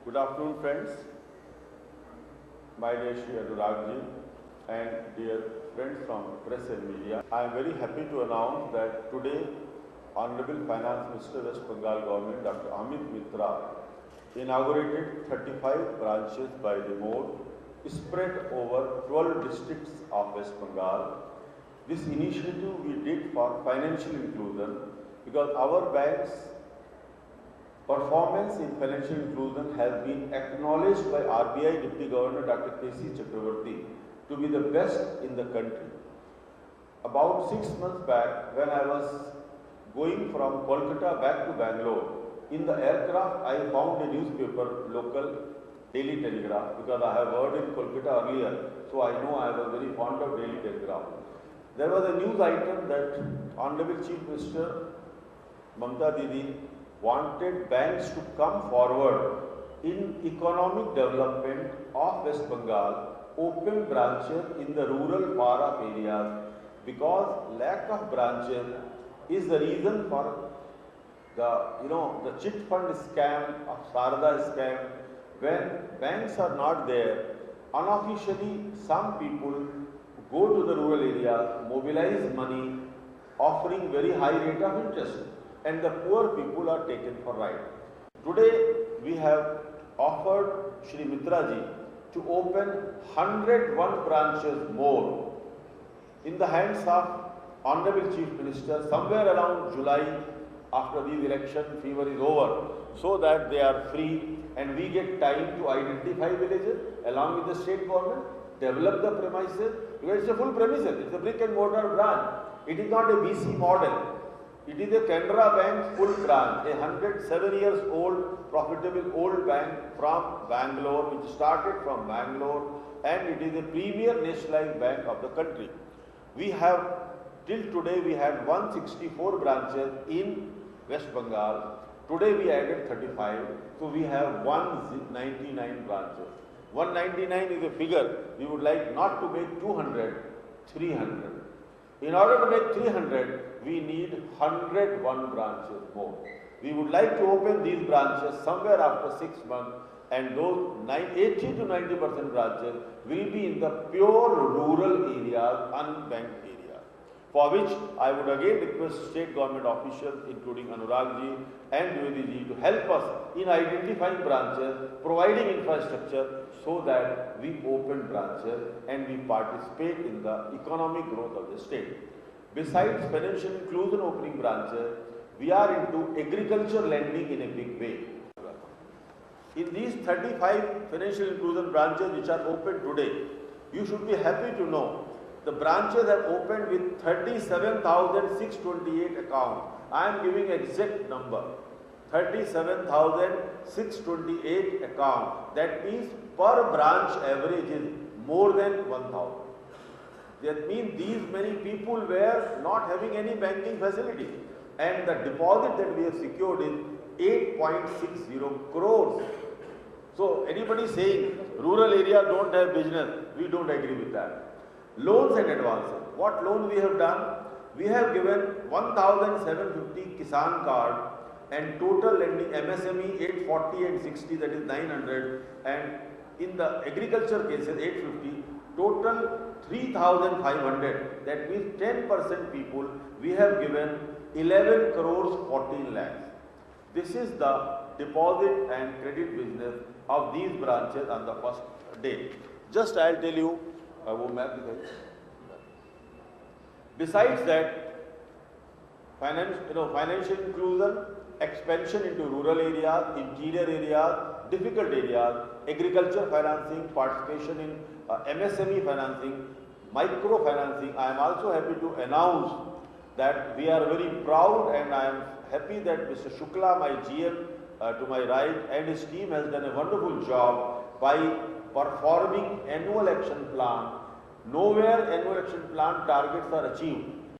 Good afternoon, friends. My dear Shri Anuragji and dear friends from press and media. I am very happy to announce that today, Honorable Finance Minister, West Bengal Government, Dr. Amit Mitra, inaugurated 35 branches by the mode spread over 12 districts of West Bengal. This initiative we did for financial inclusion because our bank's performance in financial inclusion has been acknowledged by RBI Deputy Governor Dr. K.C. Chakravarti to be the best in the country. About 6 months back, when I was going from Kolkata back to Bangalore, in the aircraft I found a newspaper, local Daily Telegraph, because I have heard in Kolkata earlier, so I know I was very fond of Daily Telegraph. There was a news item that Honorable Chief Minister Mamta Didi wanted banks to come forward in economic development of West Bengal, open branches in the rural far-off areas, because lack of branches is the reason for the chit fund scam, of Sarda scam. When banks are not there, unofficially some people go to the rural areas, mobilize money, offering very high rate of interest, and the poor people are taken for ride. Today we have offered Shri Mitra ji to open 101 branches more in the hands of Honorable Chief Minister somewhere around July, after the election fever is over, so that they are free and we get time to identify villages along with the state government, develop the premises, because it's a full premises, it's a brick and mortar branch. It is not a BC model. It is a Canara Bank full branch, a 107 years old, profitable old bank from Bangalore, which started from Bangalore, and it is a premier nationalized bank of the country. We have, till today, we had 164 branches in West Bengal. Today we added 35, so we have 199 branches. 199 is a figure we would like not to make 200, 300. In order to make 300, we need 101 branches more. We would like to open these branches somewhere after 6 months, and those 80 to 90% branches will be in the pure rural areas, unbanked areas, for which I would again request state government officials, including Anurag ji and Dwivedi ji, to help us in identifying branches, providing infrastructure, so that we open branches and we participate in the economic growth of the state. Besides financial inclusion opening branches, we are into agriculture lending in a big way. In these 35 financial inclusion branches which are open today, you should be happy to know the branches have opened with 37,628 accounts. I am giving exact number. 37,628 accounts. That means per branch average is more than 1,000. That means these many people were not having any banking facility, and the deposit that we have secured is 8.60 crores. So anybody saying rural area don't have business, we don't agree with that. Loans and advances. What loans we have done? We have given 1,750 Kisan card, and total lending MSME 840 and 60, that is 900, and in the agriculture cases 850, total 3,500. That means 10% people we have given 11 crores 14 lakhs. This is the deposit and credit business of these branches on the first day. Just I'll tell you. Besides that, financial inclusion, expansion into rural areas, interior areas, difficult areas, agriculture financing, participation in MSME financing, micro financing. I am also happy to announce that we are very proud, and I am happy that Mr. Shukla, my GM to my right, and his team has done a wonderful job by performing annual action plan. Nowhere annual action plan targets are achieved